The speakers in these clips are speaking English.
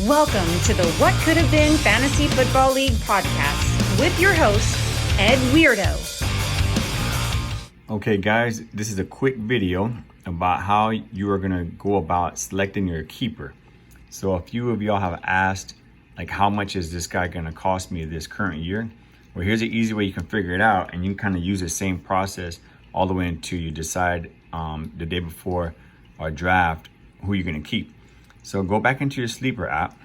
Welcome to the What Could Have Been Fantasy Football League podcast with your host, Ed Weirdo. Okay guys, this is a quick video about how you are going to go about selecting your keeper. So a few of y'all have asked, like, how much is this guy going to cost me this current year? Well, here's an easy way you can figure it out, and you can kind of use the same process all the way until you decide the day before our draft who you're going to keep. So go back into your Sleeper app,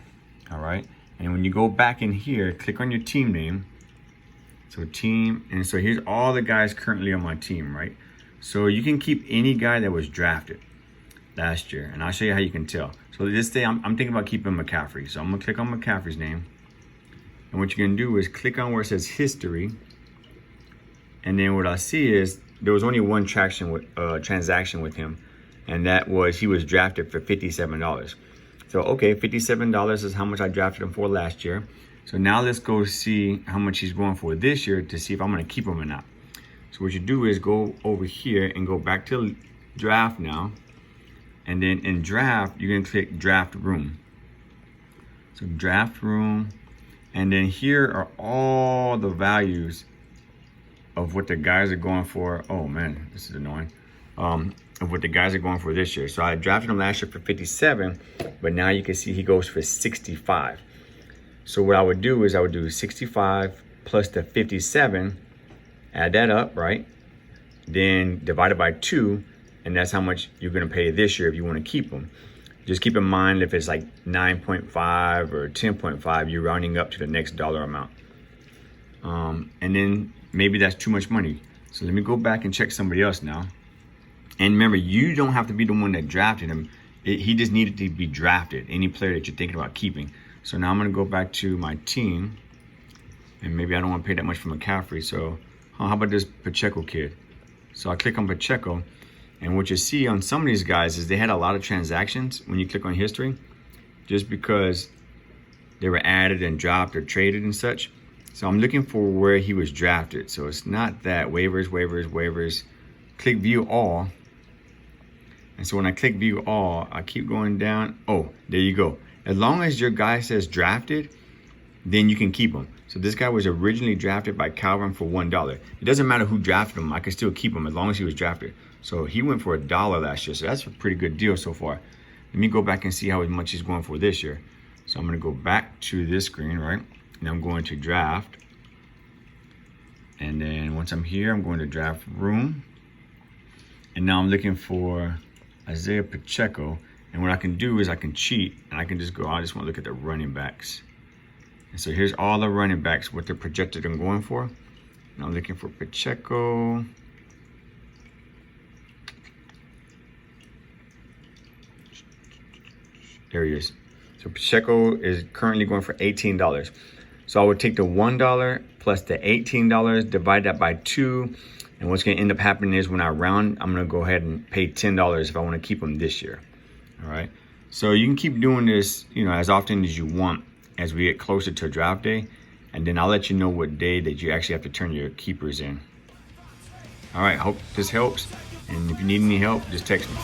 all right? And when you go back in here, click on your team name. So team, and so here's all the guys currently on my team, right? So you can keep any guy that was drafted last year, and I'll show you how you can tell. So this day, I'm thinking about keeping McCaffrey. So I'm gonna click on McCaffrey's name. And what you're gonna do is click on where it says history. And then what I see is there was only one transaction with him, and that was he was drafted for $57. So okay, $57 is how much I drafted him for last year. So now let's go see how much he's going for this year to see if I'm gonna keep him or not. So what you do is go over here and go back to draft now. And then in draft, you're gonna click draft room. So draft room, and then here are all the values of what the guys are going for. Oh man, this is annoying. Of what the guys are going for this year. So I drafted him last year for 57, but now you can see he goes for 65. So what I would do is I would do 65 plus the 57, add that up, right? Then divide it by 2, and that's how much you're gonna pay this year if you wanna keep him. Just keep in mind if it's like 9.5 or 10.5, you're rounding up to the next dollar amount. And then maybe that's too much money. So let me go back and check somebody else now. And remember, you don't have to be the one that drafted him. He just needed to be drafted, any player that you're thinking about keeping. So now I'm gonna go back to my team, and maybe I don't wanna pay that much for McCaffrey, so how about this Pacheco kid? So I click on Pacheco, and what you see on some of these guys is they had a lot of transactions when you click on history, just because they were added and dropped or traded and such. So I'm looking for where he was drafted. So it's not that, waivers, click view all. And so when I click view all, I keep going down. Oh, there you go. As long as your guy says drafted, then you can keep him. So this guy was originally drafted by Calvin for $1. It doesn't matter who drafted him. I can still keep him as long as he was drafted. So he went for $1 last year. So that's a pretty good deal so far. Let me go back and see how much he's going for this year. So I'm going to go back to this screen, right? And I'm going to draft. And then once I'm here, I'm going to draft room. And now I'm looking for Isaiah Pacheco. And what I can do is I can cheat, and I can just go, I just want to look at the running backs. And so here's all the running backs, what they're projected I'm going for. And I'm looking for Pacheco. There he is. So Pacheco is currently going for $18. So I would take the $1 plus the $18, divide that by 2. And what's going to end up happening is when I round, I'm going to go ahead and pay $10 if I want to keep him this year. All right. So you can keep doing this, as often as you want as we get closer to draft day. And then I'll let you know what day that you actually have to turn your keepers in. All right. Hope this helps. And if you need any help, just text me.